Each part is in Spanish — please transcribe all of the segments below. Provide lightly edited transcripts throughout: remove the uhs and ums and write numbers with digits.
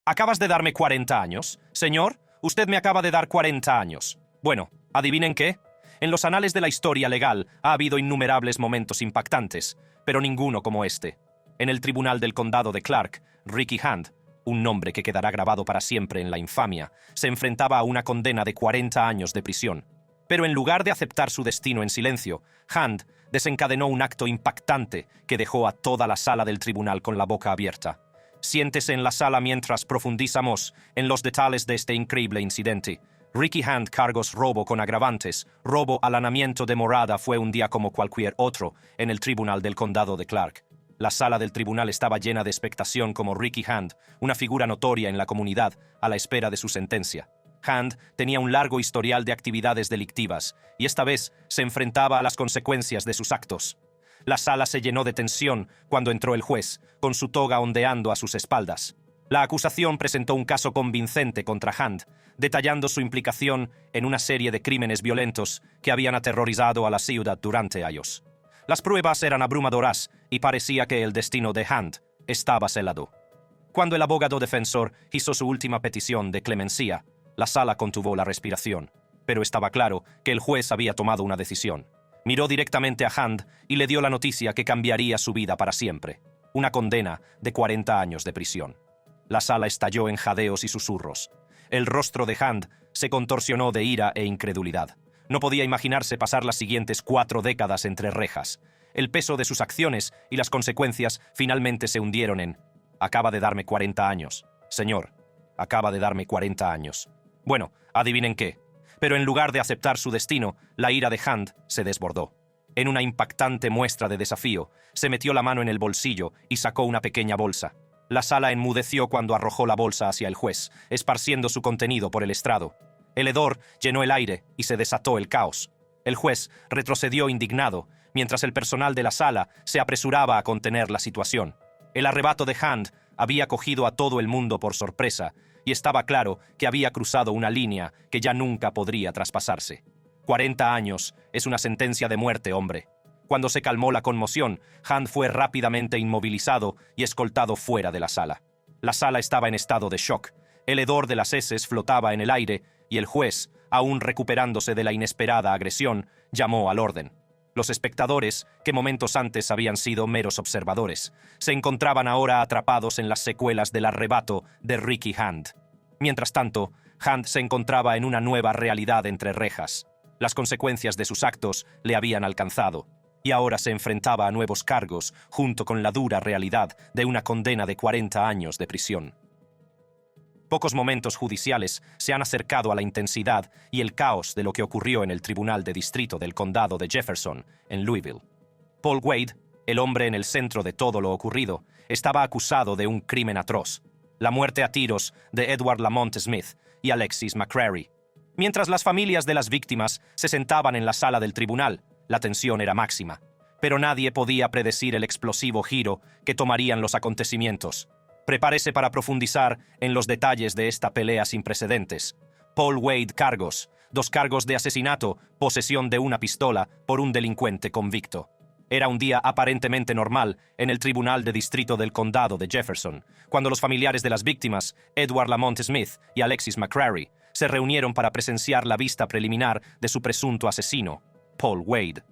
Acabas de darme 40 años. Señor, usted me acaba de dar 40 años. Bueno, ¿adivinen qué? En los anales de la historia legal ha habido innumerables momentos impactantes, pero ninguno como este. En el tribunal del condado de Clark, Ricky Hand, un nombre que quedará grabado para siempre en la infamia, se enfrentaba a una condena de 40 años de prisión. Pero en lugar de aceptar su destino en silencio, Hand desencadenó un acto impactante que dejó a toda la sala del tribunal con la boca abierta. Siéntese en la sala mientras profundizamos en los detalles de este increíble incidente. Ricky Hand cargos robo con agravantes, robo allanamiento de morada fue un día como cualquier otro en el tribunal del condado de Clark. La sala del tribunal estaba llena de expectación como Ricky Hand, una figura notoria en la comunidad, a la espera de su sentencia. Hand tenía un largo historial de actividades delictivas y esta vez se enfrentaba a las consecuencias de sus actos. La sala se llenó de tensión cuando entró el juez, con su toga ondeando a sus espaldas. La acusación presentó un caso convincente contra Hand, detallando su implicación en una serie de crímenes violentos que habían aterrorizado a la ciudad durante años. Las pruebas eran abrumadoras y parecía que el destino de Hand estaba selado. Cuando el abogado defensor hizo su última petición de clemencia, la sala contuvo la respiración, pero estaba claro que el juez había tomado una decisión. Miró directamente a Hand y le dio la noticia que cambiaría su vida para siempre, una condena de 40 años de prisión. La sala estalló en jadeos y susurros. El rostro de Hand se contorsionó de ira e incredulidad. No podía imaginarse pasar las siguientes 4 décadas entre rejas. El peso de sus acciones y las consecuencias finalmente se hundieron en: acaba de darme 40 años. Señor, acaba de darme 40 años. Bueno, adivinen qué. Pero en lugar de aceptar su destino, la ira de Hand se desbordó. En una impactante muestra de desafío, se metió la mano en el bolsillo y sacó una pequeña bolsa. La sala enmudeció cuando arrojó la bolsa hacia el juez, esparciendo su contenido por el estrado. El hedor llenó el aire y se desató el caos. El juez retrocedió indignado, mientras el personal de la sala se apresuraba a contener la situación. El arrebato de Hand había cogido a todo el mundo por sorpresa, y estaba claro que había cruzado una línea que ya nunca podría traspasarse. 40 años es una sentencia de muerte, hombre. Cuando se calmó la conmoción, Hand fue rápidamente inmovilizado y escoltado fuera de la sala. La sala estaba en estado de shock. El hedor de las heces flotaba en el aire y el juez, aún recuperándose de la inesperada agresión, llamó al orden. Los espectadores, que momentos antes habían sido meros observadores, se encontraban ahora atrapados en las secuelas del arrebato de Ricky Hand. Mientras tanto, Hand se encontraba en una nueva realidad entre rejas. Las consecuencias de sus actos le habían alcanzado, y ahora se enfrentaba a nuevos cargos junto con la dura realidad de una condena de 40 años de prisión. Pocos momentos judiciales se han acercado a la intensidad y el caos de lo que ocurrió en el Tribunal de Distrito del Condado de Jefferson, en Louisville. Paul Wade, el hombre en el centro de todo lo ocurrido, estaba acusado de un crimen atroz: la muerte a tiros de Edward Lamont Smith y Alexis McCrary. Mientras las familias de las víctimas se sentaban en la sala del tribunal, la tensión era máxima. Pero nadie podía predecir el explosivo giro que tomarían los acontecimientos. Prepárese para profundizar en los detalles de esta pelea sin precedentes. Paul Wade cargos: 2 cargos de asesinato, posesión de una pistola por un delincuente convicto. Era un día aparentemente normal en el Tribunal de Distrito del Condado de Jefferson, cuando los familiares de las víctimas, Edward Lamont Smith y Alexis McCrary, se reunieron para presenciar la vista preliminar de su presunto asesino, Paul Wade.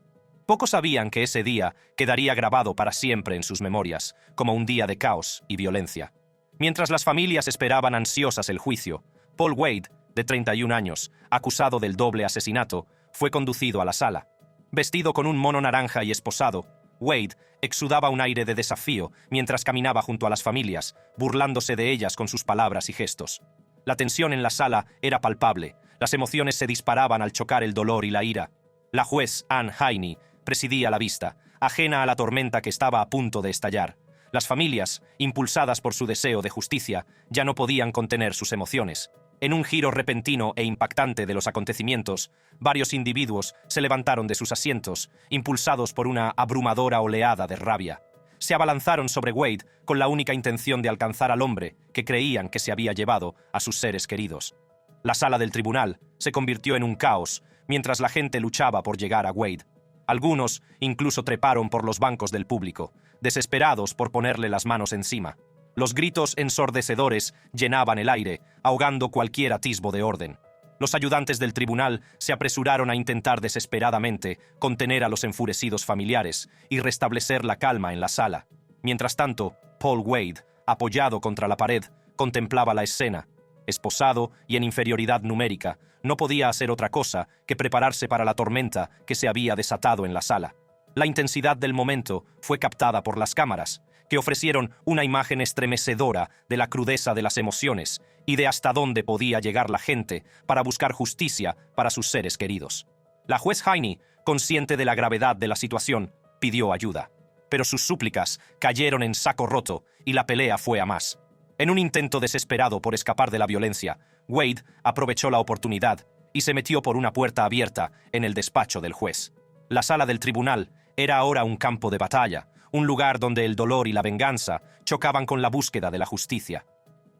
Pocos sabían que ese día quedaría grabado para siempre en sus memorias, como un día de caos y violencia. Mientras las familias esperaban ansiosas el juicio, Paul Wade, de 31 años, acusado del doble asesinato, fue conducido a la sala. Vestido con un mono naranja y esposado, Wade exudaba un aire de desafío mientras caminaba junto a las familias, burlándose de ellas con sus palabras y gestos. La tensión en la sala era palpable, las emociones se disparaban al chocar el dolor y la ira. La juez Ann Haney presidía la vista, ajena a la tormenta que estaba a punto de estallar. Las familias, impulsadas por su deseo de justicia, ya no podían contener sus emociones. En un giro repentino e impactante de los acontecimientos, varios individuos se levantaron de sus asientos, impulsados por una abrumadora oleada de rabia. Se abalanzaron sobre Wade con la única intención de alcanzar al hombre que creían que se había llevado a sus seres queridos. La sala del tribunal se convirtió en un caos mientras la gente luchaba por llegar a Wade. Algunos incluso treparon por los bancos del público, desesperados por ponerle las manos encima. Los gritos ensordecedores llenaban el aire, ahogando cualquier atisbo de orden. Los ayudantes del tribunal se apresuraron a intentar desesperadamente contener a los enfurecidos familiares y restablecer la calma en la sala. Mientras tanto, Paul Wade, apoyado contra la pared, contemplaba la escena. Esposado y en inferioridad numérica, no podía hacer otra cosa que prepararse para la tormenta que se había desatado en la sala. La intensidad del momento fue captada por las cámaras, que ofrecieron una imagen estremecedora de la crudeza de las emociones y de hasta dónde podía llegar la gente para buscar justicia para sus seres queridos. La juez Heine, consciente de la gravedad de la situación, pidió ayuda, pero sus súplicas cayeron en saco roto y la pelea fue a más. En un intento desesperado por escapar de la violencia, Wade aprovechó la oportunidad y se metió por una puerta abierta en el despacho del juez. La sala del tribunal era ahora un campo de batalla, un lugar donde el dolor y la venganza chocaban con la búsqueda de la justicia.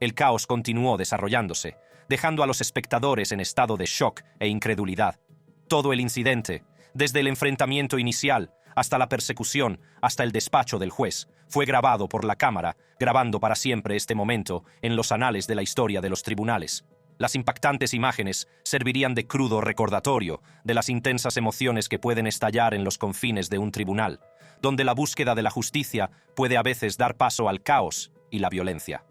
El caos continuó desarrollándose, dejando a los espectadores en estado de shock e incredulidad. Todo el incidente, desde el enfrentamiento inicial hasta la persecución, hasta el despacho del juez, fue grabado por la cámara, grabando para siempre este momento en los anales de la historia de los tribunales. Las impactantes imágenes servirían de crudo recordatorio de las intensas emociones que pueden estallar en los confines de un tribunal, donde la búsqueda de la justicia puede a veces dar paso al caos y la violencia.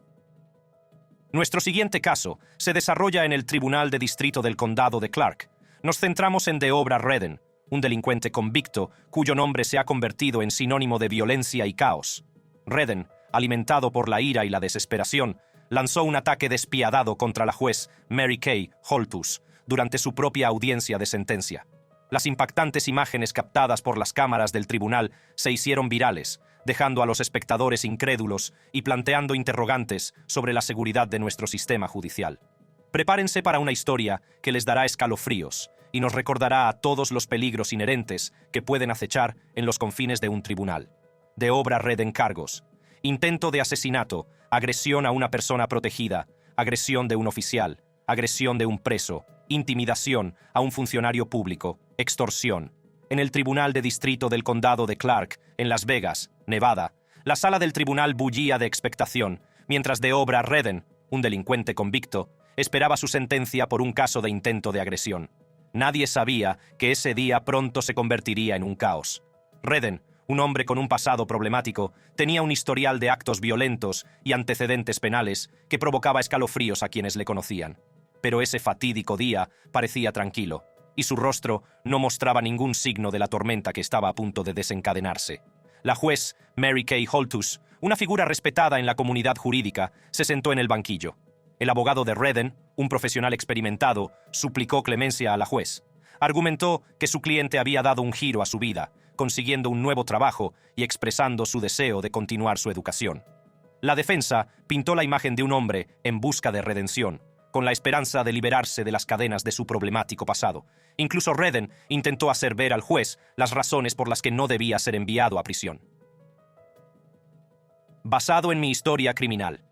Nuestro siguiente caso se desarrolla en el Tribunal de Distrito del Condado de Clark. Nos centramos en Deobra Redden, un delincuente convicto cuyo nombre se ha convertido en sinónimo de violencia y caos. Redden, alimentado por la ira y la desesperación, lanzó un ataque despiadado contra la juez Mary Kay Holthus durante su propia audiencia de sentencia. Las impactantes imágenes captadas por las cámaras del tribunal se hicieron virales, dejando a los espectadores incrédulos y planteando interrogantes sobre la seguridad de nuestro sistema judicial. Prepárense para una historia que les dará escalofríos y nos recordará a todos los peligros inherentes que pueden acechar en los confines de un tribunal. Deobra Redden cargos: intento de asesinato, agresión a una persona protegida, agresión de un oficial, agresión de un preso, intimidación a un funcionario público, extorsión. En el Tribunal de Distrito del Condado de Clark, en Las Vegas, Nevada, la sala del tribunal bullía de expectación, mientras Deobra Redden, un delincuente convicto, esperaba su sentencia por un caso de intento de agresión. Nadie sabía que ese día pronto se convertiría en un caos. Redden, un hombre con un pasado problemático, tenía un historial de actos violentos y antecedentes penales que provocaba escalofríos a quienes le conocían. Pero ese fatídico día parecía tranquilo, y su rostro no mostraba ningún signo de la tormenta que estaba a punto de desencadenarse. La juez Mary Kay Holthus, una figura respetada en la comunidad jurídica, se sentó en el banquillo. El abogado de Redden, un profesional experimentado, suplicó clemencia a la juez. Argumentó que su cliente había dado un giro a su vida, consiguiendo un nuevo trabajo y expresando su deseo de continuar su educación. La defensa pintó la imagen de un hombre en busca de redención, con la esperanza de liberarse de las cadenas de su problemático pasado. Incluso Redden intentó hacer ver al juez las razones por las que no debía ser enviado a prisión. Basado en mi historia criminal,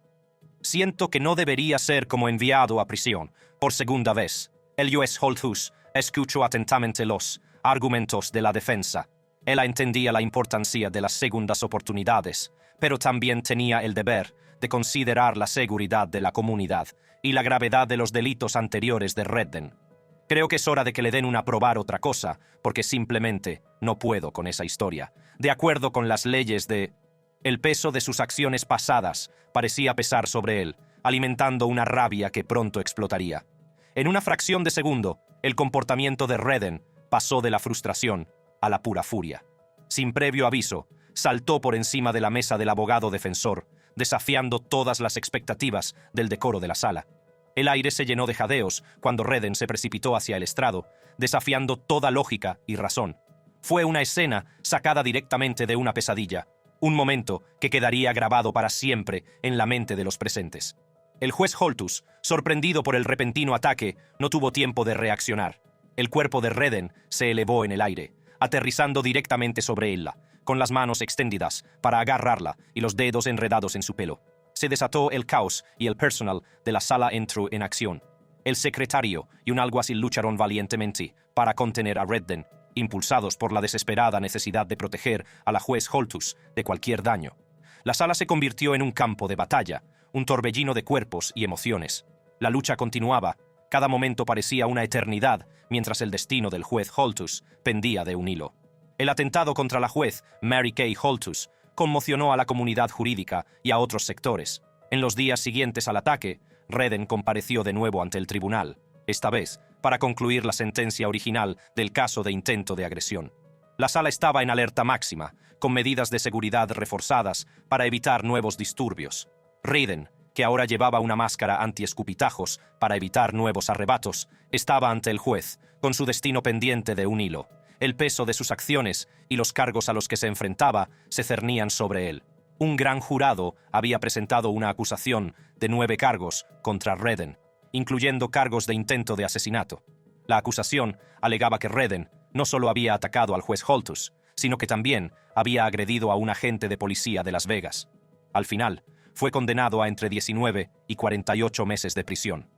siento que no debería ser como enviado a prisión por segunda vez. El juez Holthus escuchó atentamente los argumentos de la defensa. Él entendía la importancia de las segundas oportunidades, pero también tenía el deber de considerar la seguridad de la comunidad y la gravedad de los delitos anteriores de Redden. Creo que es hora de que le den a probar otra cosa, porque simplemente no puedo con esa historia. De acuerdo con las leyes de... El peso de sus acciones pasadas parecía pesar sobre él, alimentando una rabia que pronto explotaría. En una fracción de segundo, el comportamiento de Redden pasó de la frustración a la pura furia. Sin previo aviso, saltó por encima de la mesa del abogado defensor, desafiando todas las expectativas del decoro de la sala. El aire se llenó de jadeos cuando Redden se precipitó hacia el estrado, desafiando toda lógica y razón. Fue una escena sacada directamente de una pesadilla, un momento que quedaría grabado para siempre en la mente de los presentes. El juez Holthus, sorprendido por el repentino ataque, no tuvo tiempo de reaccionar. El cuerpo de Redden se elevó en el aire, aterrizando directamente sobre ella, con las manos extendidas para agarrarla y los dedos enredados en su pelo. Se desató el caos y el personal de la sala entró en acción. El secretario y un alguacil lucharon valientemente para contener a Redden, impulsados por la desesperada necesidad de proteger a la juez Holthus de cualquier daño. La sala se convirtió en un campo de batalla, un torbellino de cuerpos y emociones. La lucha continuaba. Cada momento parecía una eternidad, mientras el destino del juez Holtus pendía de un hilo. El atentado contra la juez Mary Kay Holtus conmocionó a la comunidad jurídica y a otros sectores. En los días siguientes al ataque, Redden compareció de nuevo ante el tribunal, esta vez para concluir la sentencia original del caso de intento de agresión. La sala estaba en alerta máxima, con medidas de seguridad reforzadas para evitar nuevos disturbios. Redden, que ahora llevaba una máscara anti-escupitajos para evitar nuevos arrebatos, estaba ante el juez, con su destino pendiente de un hilo. El peso de sus acciones y los cargos a los que se enfrentaba se cernían sobre él. Un gran jurado había presentado una acusación de 9 cargos contra Redden, incluyendo cargos de intento de asesinato. La acusación alegaba que Redden no solo había atacado al juez Holtus, sino que también había agredido a un agente de policía de Las Vegas. Al final, fue condenado a entre 19 y 48 meses de prisión.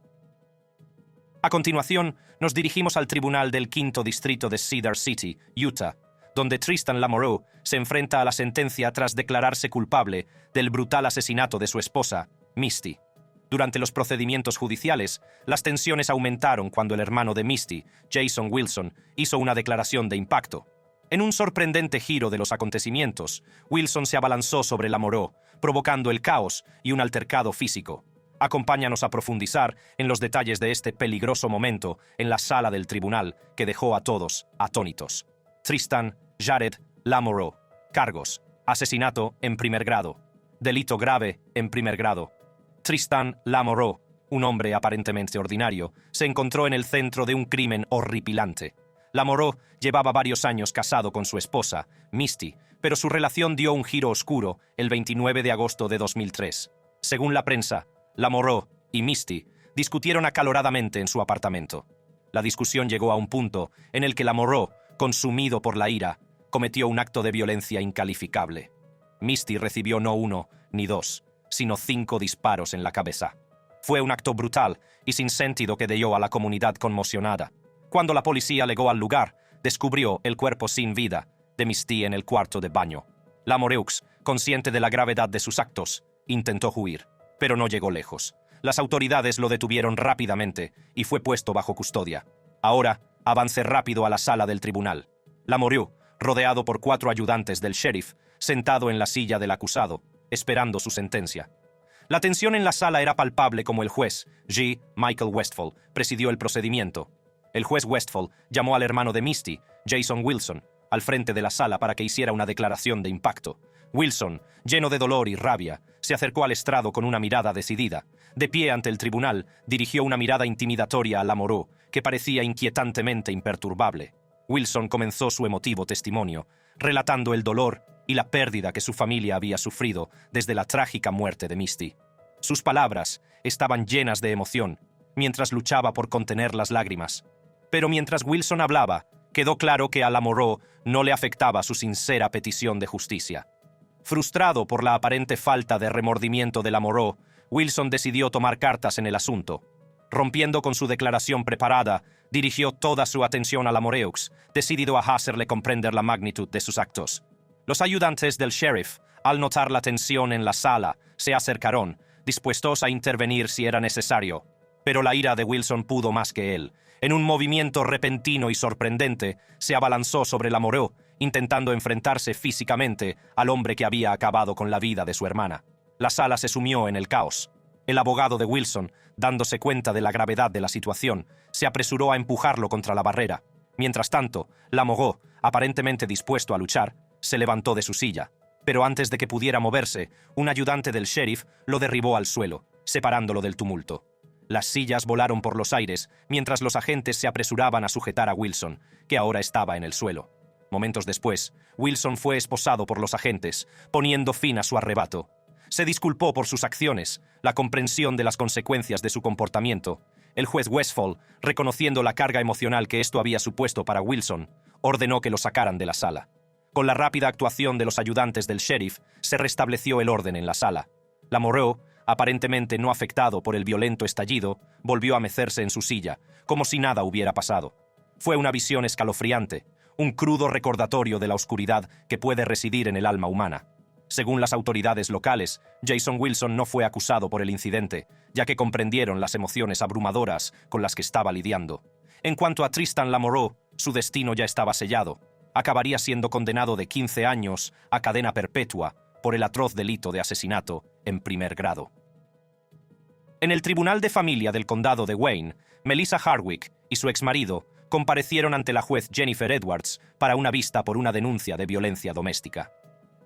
A continuación, nos dirigimos al tribunal del Quinto Distrito de Cedar City, Utah, donde Tristan Lamoureux se enfrenta a la sentencia tras declararse culpable del brutal asesinato de su esposa, Misty. Durante los procedimientos judiciales, las tensiones aumentaron cuando el hermano de Misty, Jason Wilson, hizo una declaración de impacto. En un sorprendente giro de los acontecimientos, Wilson se abalanzó sobre Lamoureux, provocando el caos y un altercado físico. Acompáñanos a profundizar en los detalles de este peligroso momento en la sala del tribunal que dejó a todos atónitos. Tristan Jared Lamoureux. Cargos: asesinato en primer grado. Delito grave en primer grado. Tristan Lamoureux, un hombre aparentemente ordinario, se encontró en el centro de un crimen horripilante. Lamoureux llevaba varios años casado con su esposa, Misty, pero su relación dio un giro oscuro el 29 de agosto de 2003. Según la prensa, Lamoureux y Misty discutieron acaloradamente en su apartamento. La discusión llegó a un punto en el que Lamoureux, consumido por la ira, cometió un acto de violencia incalificable. Misty recibió no 1 ni 2, sino 5 disparos en la cabeza. Fue un acto brutal y sin sentido que dejó a la comunidad conmocionada. Cuando la policía llegó al lugar, descubrió el cuerpo sin vida de Misty en el cuarto de baño. Lamoureux, consciente de la gravedad de sus actos, intentó huir, pero no llegó lejos. Las autoridades lo detuvieron rápidamente y fue puesto bajo custodia. Ahora, avance rápido a la sala del tribunal. Lamoureux, rodeado por 4 ayudantes del sheriff, sentado en la silla del acusado, esperando su sentencia. La tensión en la sala era palpable como el juez, G. Michael Westfall, presidió el procedimiento. El juez Westfall llamó al hermano de Misty, Jason Wilson, al frente de la sala para que hiciera una declaración de impacto. Wilson, lleno de dolor y rabia, se acercó al estrado con una mirada decidida. De pie ante el tribunal, dirigió una mirada intimidatoria a Lamoureux, que parecía inquietantemente imperturbable. Wilson comenzó su emotivo testimonio, relatando el dolor y la pérdida que su familia había sufrido desde la trágica muerte de Misty. Sus palabras estaban llenas de emoción, mientras luchaba por contener las lágrimas. Pero mientras Wilson hablaba, quedó claro que a Lamoureux no le afectaba su sincera petición de justicia. Frustrado por la aparente falta de remordimiento de Lamoureux, Wilson decidió tomar cartas en el asunto. Rompiendo con su declaración preparada, dirigió toda su atención a Lamoureux, decidido a hacerle comprender la magnitud de sus actos. Los ayudantes del sheriff, al notar la tensión en la sala, se acercaron, dispuestos a intervenir si era necesario. Pero la ira de Wilson pudo más que él. En un movimiento repentino y sorprendente, se abalanzó sobre Lamoureux, intentando enfrentarse físicamente al hombre que había acabado con la vida de su hermana. La sala se sumió en el caos. El abogado de Wilson, dándose cuenta de la gravedad de la situación, se apresuró a empujarlo contra la barrera. Mientras tanto, Lamoureux, aparentemente dispuesto a luchar, se levantó de su silla. Pero antes de que pudiera moverse, un ayudante del sheriff lo derribó al suelo, separándolo del tumulto. Las sillas volaron por los aires, mientras los agentes se apresuraban a sujetar a Wilson, que ahora estaba en el suelo. Momentos después, Wilson fue esposado por los agentes, poniendo fin a su arrebato. Se disculpó por sus acciones, la comprensión de las consecuencias de su comportamiento. El juez Westfall, reconociendo la carga emocional que esto había supuesto para Wilson, ordenó que lo sacaran de la sala. Con la rápida actuación de los ayudantes del sheriff, se restableció el orden en la sala. Lamoureux, aparentemente no afectado por el violento estallido, volvió a mecerse en su silla, como si nada hubiera pasado. Fue una visión escalofriante, un crudo recordatorio de la oscuridad que puede residir en el alma humana. Según las autoridades locales, Jason Wilson no fue acusado por el incidente, ya que comprendieron las emociones abrumadoras con las que estaba lidiando. En cuanto a Tristan Lamoureux, su destino ya estaba sellado. Acabaría siendo condenado de 15 años a cadena perpetua por el atroz delito de asesinato en primer grado. En el Tribunal de Familia del Condado de Wayne, Melissa Hardwick y su exmarido comparecieron ante la juez Jennifer Edwards para una vista por una denuncia de violencia doméstica.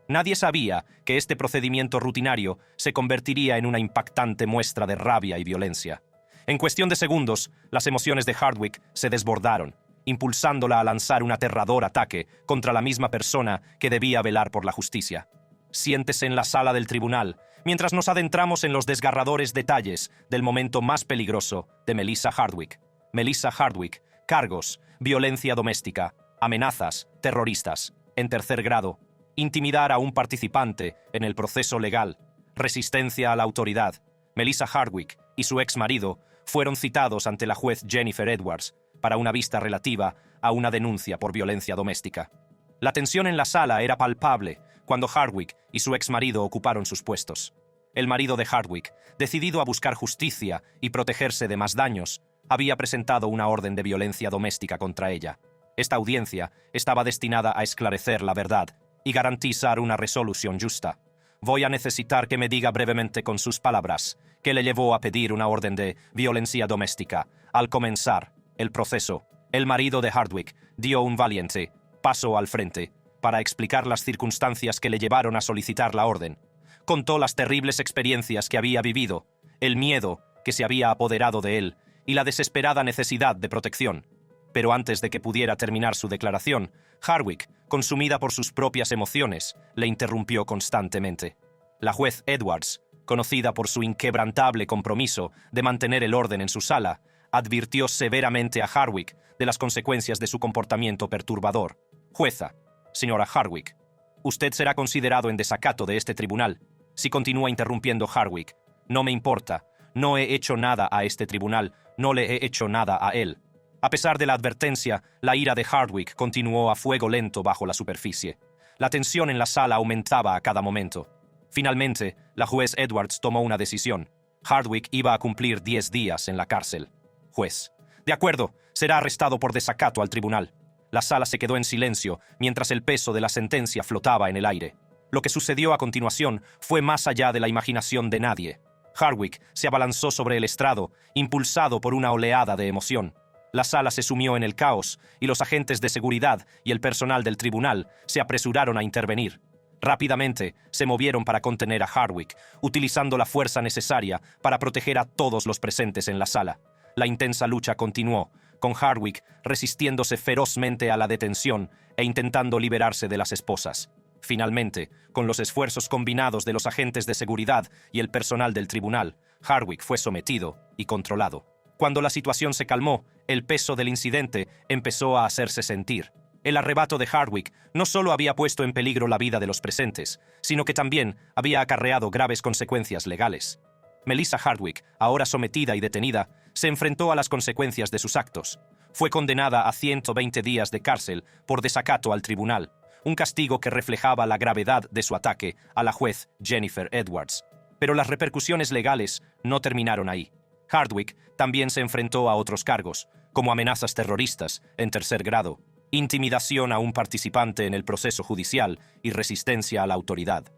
Nadie sabía que este procedimiento rutinario se convertiría en una impactante muestra de rabia y violencia. En cuestión de segundos, las emociones de Hardwick se desbordaron, impulsándola a lanzar un aterrador ataque contra la misma persona que debía velar por la justicia. Siéntese en la sala del tribunal, mientras nos adentramos en los desgarradores detalles del momento más peligroso de Melissa Hardwick. Melissa Hardwick, cargos, violencia doméstica, amenazas, terroristas, en tercer grado, intimidar a un participante en el proceso legal, resistencia a la autoridad. Melissa Hardwick y su exmarido fueron citados ante la juez Jennifer Edwards para una vista relativa a una denuncia por violencia doméstica. La tensión en la sala era palpable cuando Hardwick y su exmarido ocuparon sus puestos. El marido de Hardwick, decidido a buscar justicia y protegerse de más daños, había presentado una orden de violencia doméstica contra ella. Esta audiencia estaba destinada a esclarecer la verdad y garantizar una resolución justa. Voy a necesitar que me diga brevemente con sus palabras qué le llevó a pedir una orden de violencia doméstica. Al comenzar el proceso, el marido de Hardwick dio un valiente paso al frente para explicar las circunstancias que le llevaron a solicitar la orden. Contó las terribles experiencias que había vivido, el miedo que se había apoderado de él y la desesperada necesidad de protección. Pero antes de que pudiera terminar su declaración, Hardwick, consumida por sus propias emociones, le interrumpió constantemente. La juez Edwards, conocida por su inquebrantable compromiso de mantener el orden en su sala, advirtió severamente a Hardwick de las consecuencias de su comportamiento perturbador. Jueza, señora Hardwick, usted será considerado en desacato de este tribunal si continúa interrumpiendo Hardwick. No me importa, no he hecho nada a este tribunal, no le he hecho nada a él. A pesar de la advertencia, la ira de Hardwick continuó a fuego lento bajo la superficie. La tensión en la sala aumentaba a cada momento. Finalmente, la juez Edwards tomó una decisión. Hardwick iba a cumplir 10 días en la cárcel. Juez: de acuerdo, será arrestado por desacato al tribunal. La sala se quedó en silencio mientras el peso de la sentencia flotaba en el aire. Lo que sucedió a continuación fue más allá de la imaginación de nadie. Hardwick se abalanzó sobre el estrado, impulsado por una oleada de emoción. La sala se sumió en el caos y los agentes de seguridad y el personal del tribunal se apresuraron a intervenir. Rápidamente se movieron para contener a Hardwick, utilizando la fuerza necesaria para proteger a todos los presentes en la sala. La intensa lucha continuó, con Hardwick resistiéndose ferozmente a la detención e intentando liberarse de las esposas. Finalmente, con los esfuerzos combinados de los agentes de seguridad y el personal del tribunal, Hardwick fue sometido y controlado. Cuando la situación se calmó, el peso del incidente empezó a hacerse sentir. El arrebato de Hardwick no solo había puesto en peligro la vida de los presentes, sino que también había acarreado graves consecuencias legales. Melissa Hardwick, ahora sometida y detenida, se enfrentó a las consecuencias de sus actos. Fue condenada a 120 días de cárcel por desacato al tribunal, un castigo que reflejaba la gravedad de su ataque a la juez Jennifer Edwards. Pero las repercusiones legales no terminaron ahí. Hardwick también se enfrentó a otros cargos, como amenazas terroristas en tercer grado, intimidación a un participante en el proceso judicial y resistencia a la autoridad.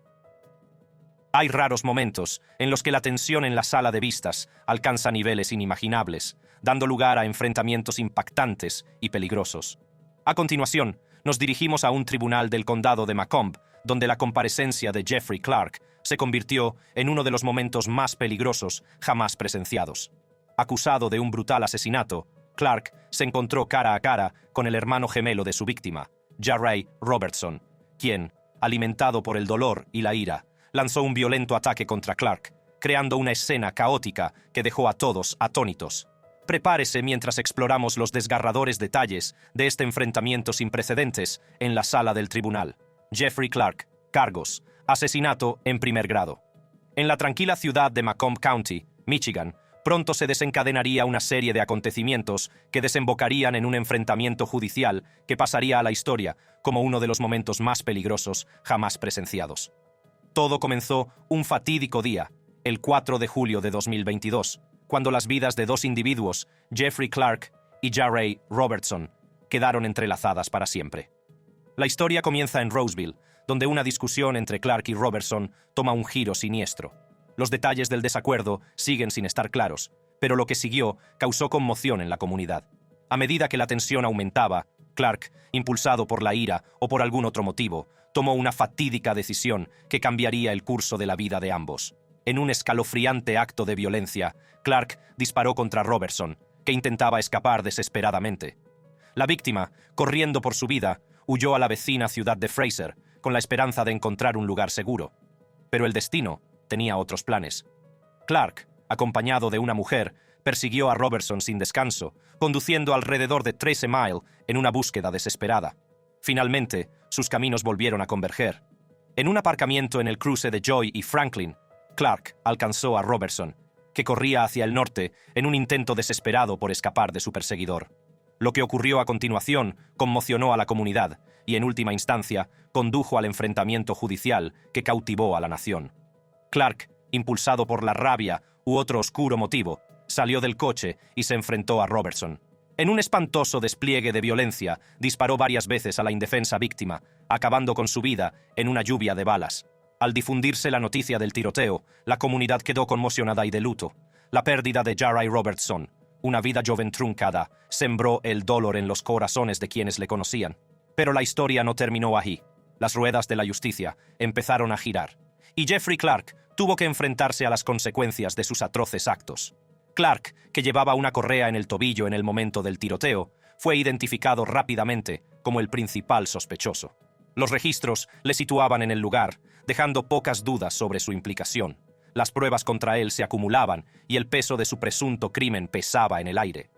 Hay raros momentos en los que la tensión en la sala de vistas alcanza niveles inimaginables, dando lugar a enfrentamientos impactantes y peligrosos. A continuación, nos dirigimos a un tribunal del condado de Macomb, donde la comparecencia de Jeffrey Clark se convirtió en uno de los momentos más peligrosos jamás presenciados. Acusado de un brutal asesinato, Clark se encontró cara a cara con el hermano gemelo de su víctima, Jarray Robertson, quien, alimentado por el dolor y la ira, lanzó un violento ataque contra Clark, creando una escena caótica que dejó a todos atónitos. Prepárese mientras exploramos los desgarradores detalles de este enfrentamiento sin precedentes en la sala del tribunal. Jeffrey Clark, cargos: asesinato en primer grado. En la tranquila ciudad de Macomb County, Michigan, pronto se desencadenaría una serie de acontecimientos que desembocarían en un enfrentamiento judicial que pasaría a la historia como uno de los momentos más peligrosos jamás presenciados. Todo comenzó un fatídico día, el 4 de julio de 2022, cuando las vidas de dos individuos, Jeffrey Clark y Jarray Robertson, quedaron entrelazadas para siempre. La historia comienza en Roseville, donde una discusión entre Clark y Robertson toma un giro siniestro. Los detalles del desacuerdo siguen sin estar claros, pero lo que siguió causó conmoción en la comunidad. A medida que la tensión aumentaba, Clark, impulsado por la ira o por algún otro motivo, tomó una fatídica decisión que cambiaría el curso de la vida de ambos. En un escalofriante acto de violencia, Clark disparó contra Robertson, que intentaba escapar desesperadamente. La víctima, corriendo por su vida, huyó a la vecina ciudad de Fraser, con la esperanza de encontrar un lugar seguro. Pero el destino tenía otros planes. Clark, acompañado de una mujer, persiguió a Robertson sin descanso, conduciendo alrededor de 13 miles en una búsqueda desesperada. Finalmente, sus caminos volvieron a converger. En un aparcamiento en el cruce de Joy y Franklin, Clark alcanzó a Robertson, que corría hacia el norte en un intento desesperado por escapar de su perseguidor. Lo que ocurrió a continuación conmocionó a la comunidad y, en última instancia, condujo al enfrentamiento judicial que cautivó a la nación. Clark, impulsado por la rabia u otro oscuro motivo, salió del coche y se enfrentó a Robertson. En un espantoso despliegue de violencia, disparó varias veces a la indefensa víctima, acabando con su vida en una lluvia de balas. Al difundirse la noticia del tiroteo, la comunidad quedó conmocionada y de luto. La pérdida de Jarray Robertson, una vida joven truncada, sembró el dolor en los corazones de quienes le conocían. Pero la historia no terminó ahí. Las ruedas de la justicia empezaron a girar, y Jeffrey Clark tuvo que enfrentarse a las consecuencias de sus atroces actos. Clark, que llevaba una correa en el tobillo en el momento del tiroteo, fue identificado rápidamente como el principal sospechoso. Los registros le situaban en el lugar, dejando pocas dudas sobre su implicación. Las pruebas contra él se acumulaban y el peso de su presunto crimen pesaba en el aire.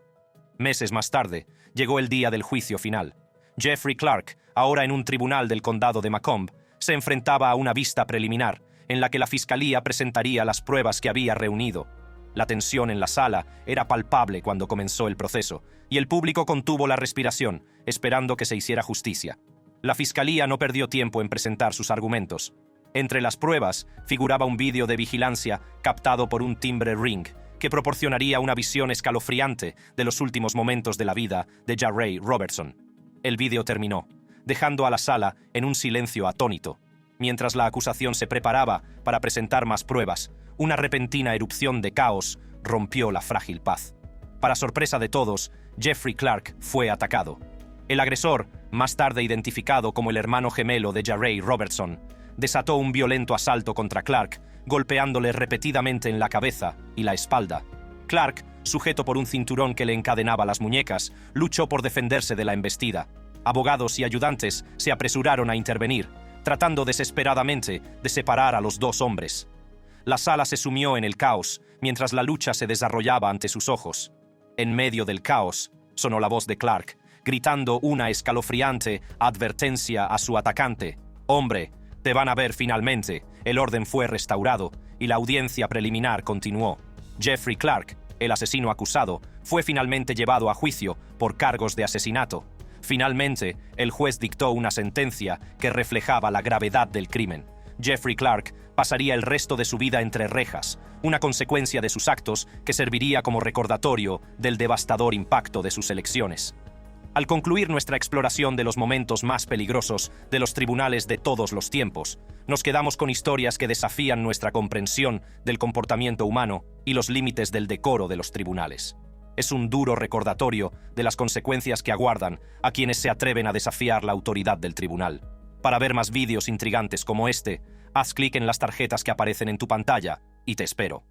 Meses más tarde, llegó el día del juicio final. Jeffrey Clark, ahora en un tribunal del condado de Macomb, se enfrentaba a una vista preliminar en la que la fiscalía presentaría las pruebas que había reunido. La tensión en la sala era palpable cuando comenzó el proceso, y el público contuvo la respiración, esperando que se hiciera justicia. La fiscalía no perdió tiempo en presentar sus argumentos. Entre las pruebas figuraba un vídeo de vigilancia captado por un timbre Ring, que proporcionaría una visión escalofriante de los últimos momentos de la vida de Jarray Robertson. El vídeo terminó, dejando a la sala en un silencio atónito. Mientras la acusación se preparaba para presentar más pruebas, una repentina erupción de caos rompió la frágil paz. Para sorpresa de todos, Jeffrey Clark fue atacado. El agresor, más tarde identificado como el hermano gemelo de Jarray Robertson, desató un violento asalto contra Clark, golpeándole repetidamente en la cabeza y la espalda. Clark, sujeto por un cinturón que le encadenaba las muñecas, luchó por defenderse de la embestida. Abogados y ayudantes se apresuraron a intervenir, tratando desesperadamente de separar a los dos hombres. La sala se sumió en el caos mientras la lucha se desarrollaba ante sus ojos. En medio del caos, sonó la voz de Clark, gritando una escalofriante advertencia a su atacante. «Hombre, te van a ver finalmente». El orden fue restaurado y la audiencia preliminar continuó. Jeffrey Clark, el asesino acusado, fue finalmente llevado a juicio por cargos de asesinato. Finalmente, el juez dictó una sentencia que reflejaba la gravedad del crimen. Jeffrey Clark pasaría el resto de su vida entre rejas, una consecuencia de sus actos que serviría como recordatorio del devastador impacto de sus elecciones. Al concluir nuestra exploración de los momentos más peligrosos de los tribunales de todos los tiempos, nos quedamos con historias que desafían nuestra comprensión del comportamiento humano y los límites del decoro de los tribunales. Es un duro recordatorio de las consecuencias que aguardan a quienes se atreven a desafiar la autoridad del tribunal. Para ver más vídeos intrigantes como este, haz clic en las tarjetas que aparecen en tu pantalla y te espero.